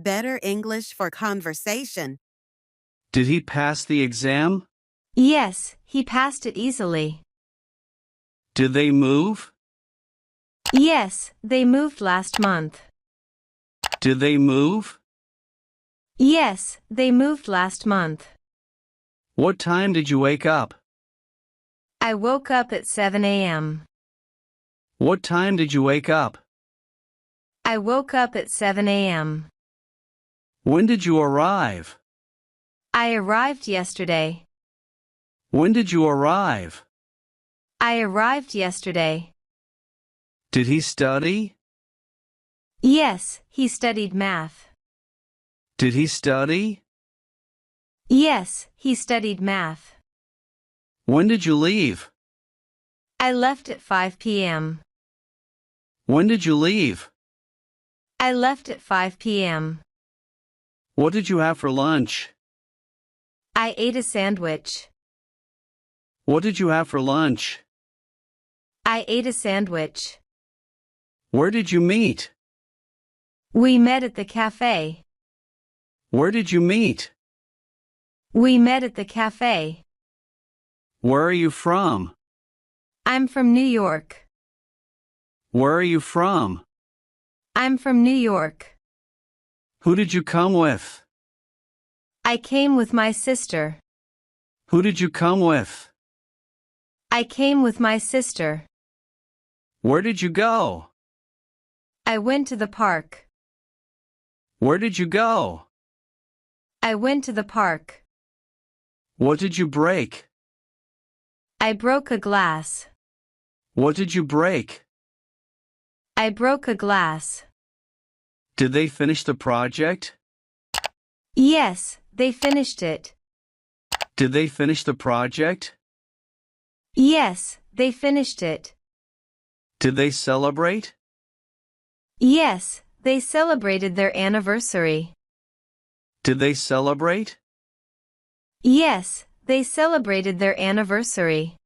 better English for conversation. Did he pass the exam? Yes, he passed it easily. Did they move? Yes, they moved last month. Did they move? Yes, they moved last month. What time did you wake up? I woke up at 7 a.m. What time did you wake up? I woke up at 7 a.m. When did you arrive? I arrived yesterday. When did you arrive? I arrived yesterday. Did he study? Yes, he studied math. Did he study? Yes, he studied math. When did you leave? I left at 5 p.m. When did you leave? I left at 5 p.m. What did you have for lunch? I ate a sandwich. What did you have for lunch? I ate a sandwich. Where did you meet? We met at the cafe. Where did you meet? We met at the cafe. Where are you from? I'm from New York. Where are you from? I'm from New York. Who did you come with? I came with my sister. Who did you come with? I came with my sister. Where did you go? I went to the park. Where did you go? I went to the park. What did you break? I broke a glass. What did you break? I broke a glass. Did they finish the project? Yes, they finished it. Did they finish the project? Yes, they finished it. Did they celebrate? Yes, they celebrated their anniversary. Did they celebrate? Yes, they celebrated their anniversary.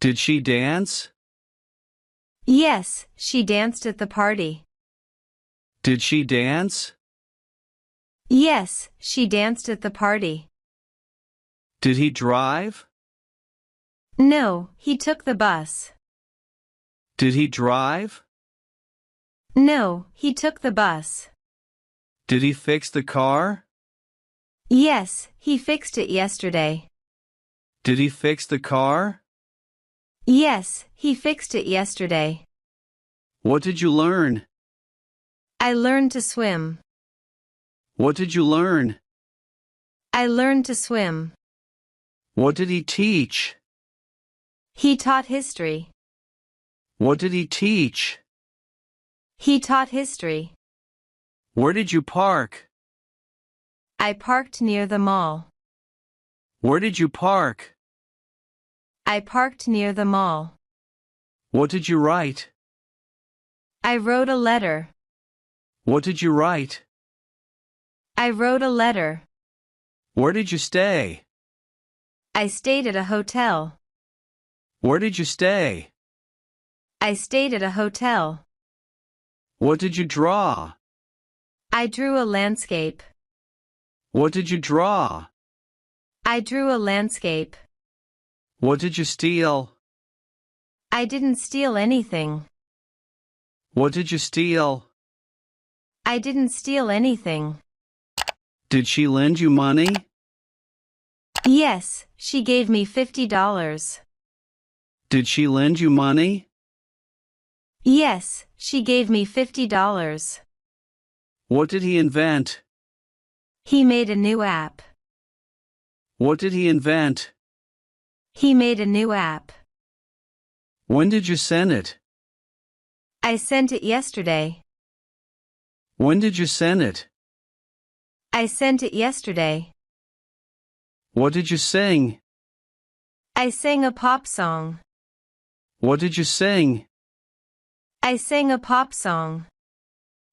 Did she dance? Yes, she danced at the party. Did she dance? Yes, she danced at the party. Did he drive? No, he took the bus. Did he drive? No, he took the bus. Did he fix the car? Yes, he fixed it yesterday. Did he fix the car? Yes, he fixed it yesterday. What did you learn? I learned to swim. What did you learn? I learned to swim. What did he teach? He taught history. What did he teach? He taught history. Where did you park? I parked near the mall. Where did you park? I parked near the mall. What did you write? I wrote a letter. What did you write? I wrote a letter. Where did you stay? I stayed at a hotel. Where did you stay? I stayed at a hotel. What did you draw? I drew a landscape. What did you draw? I drew a landscape. What did you steal? I didn't steal anything. What did you steal? I didn't steal anything. Did she lend you money? Yes, she gave me $50. Did she lend you money? Yes, she gave me $50. What did he invent? He made a new app. What did he invent? He made a new app. When did you send it? I sent it yesterday. When did you send it? I sent it yesterday. What did you sing? I sang a pop song. What did you sing? I sang a pop song.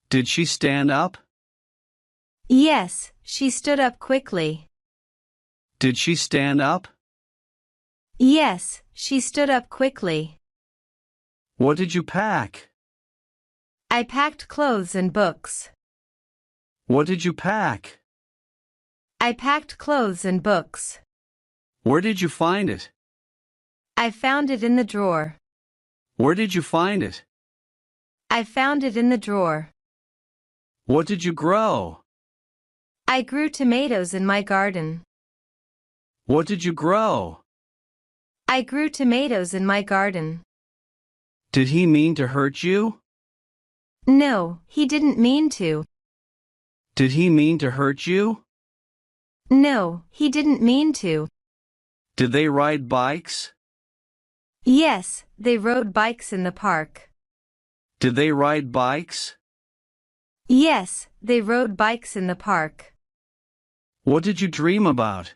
Did she stand up? Yes, she stood up quickly. Did she stand up? Yes, she stood up quickly. What did you pack? I packed clothes and books. What did you pack? I packed clothes and books. Where did you find it? I found it in the drawer. Where did you find it? I found it in the drawer. What did you grow? I grew tomatoes in my garden. What did you grow? I grew tomatoes in my garden. Did he mean to hurt you? No, he didn't mean to. Did he mean to hurt you? No, he didn't mean to. Did they ride bikes? Yes, they rode bikes in the park. Did they ride bikes? Yes, they rode bikes in the park. What did you dream about?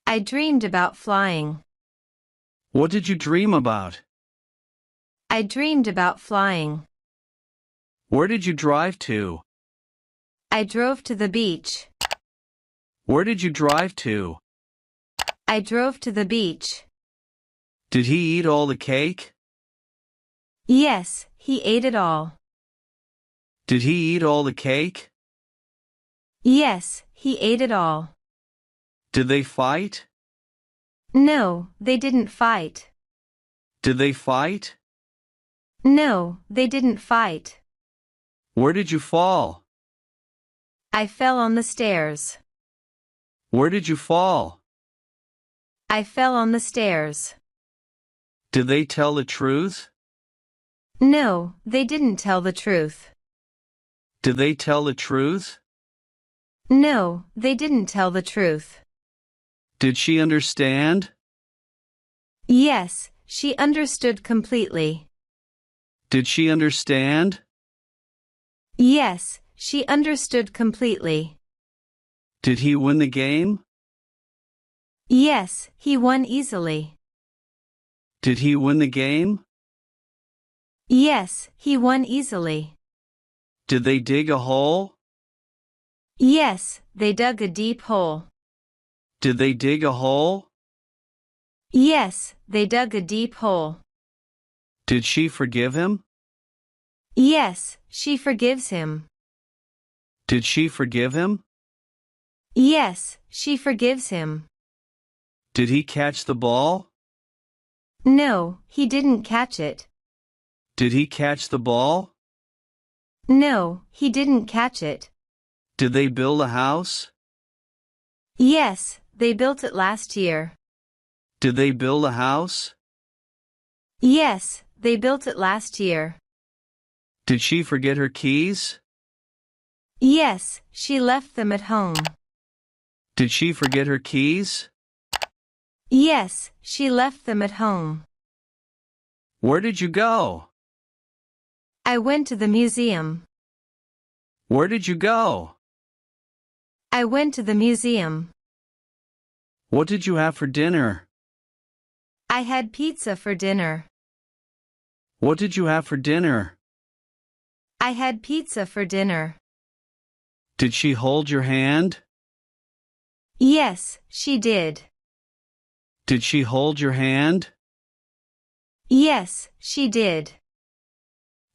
I dreamed about flying. What did you dream about? I dreamed about flying. Where did you drive to? I drove to the beach. Where did you drive to? I drove to the beach. Did he eat all the cake? Yes, he ate it all. Did he eat all the cake? Yes, he ate it all. Did they fight? No, they didn't fight. Did they fight? No, they didn't fight. Where did you fall? I fell on the stairs. Where did you fall? I fell on the stairs. Did they tell the truth? No, they didn't tell the truth. Did they tell the truth? No, they didn't tell the truth. Did she understand? Yes, she understood completely. Did she understand? Yes, she understood completely. Did he win the game? Yes, he won easily. Did he win the game? Yes, he won easily. Did they dig a hole? Yes, they dug a deep hole. Did they dig a hole? Yes, they dug a deep hole. Did she forgive him? Yes, she forgives him. Did she forgive him? Yes, she forgives him. Did he catch the ball? No, he didn't catch it. Did he catch the ball? No, he didn't catch it. Did they build a house? Yes, they built it last year. Did they build a house? Yes, they built it last year. Did she forget her keys? Yes, she left them at home. Did she forget her keys? Yes, she left them at home. Where did you go? I went to the museum. Where did you go? I went to the museum. What did you have for dinner? I had pizza for dinner. What did you have for dinner? I had pizza for dinner. Did she hold your hand? Yes, she did. Did she hold your hand? Yes, she did.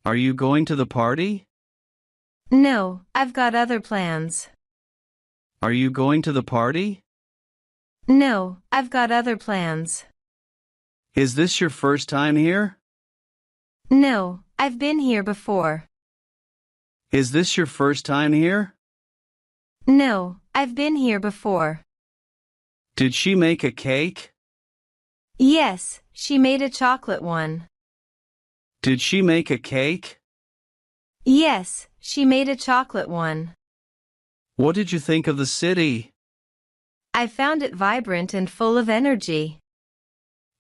Are you going to the party? No, I've got other plans. Are you going to the party? No, I've got other plans. Is this your first time here? No, I've been here before. Is this your first time here? No, I've been here before. Did she make a cake? Yes, she made a chocolate one. Did she make a cake? Yes, she made a chocolate one. What did you think of the city? I found it vibrant and full of energy.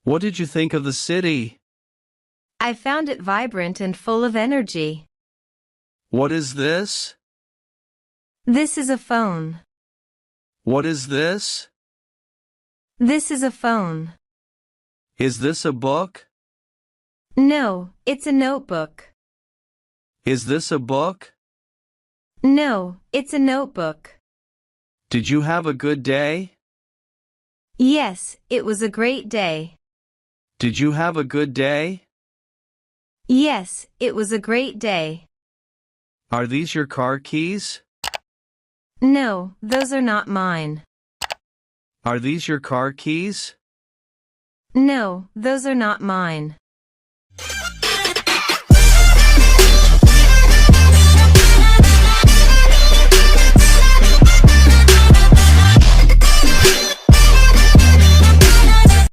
What did you think of the city? I found it vibrant and full of energy. What is this? This is a phone. What is this? This is a phone. Is this a book? No, it's a notebook. Is this a book? No, it's a notebook. Did you have a good day? Yes, it was a great day. Did you have a good day? Yes, it was a great day. Are these your car keys? No, those are not mine. Are these your car keys? No, those are not mine.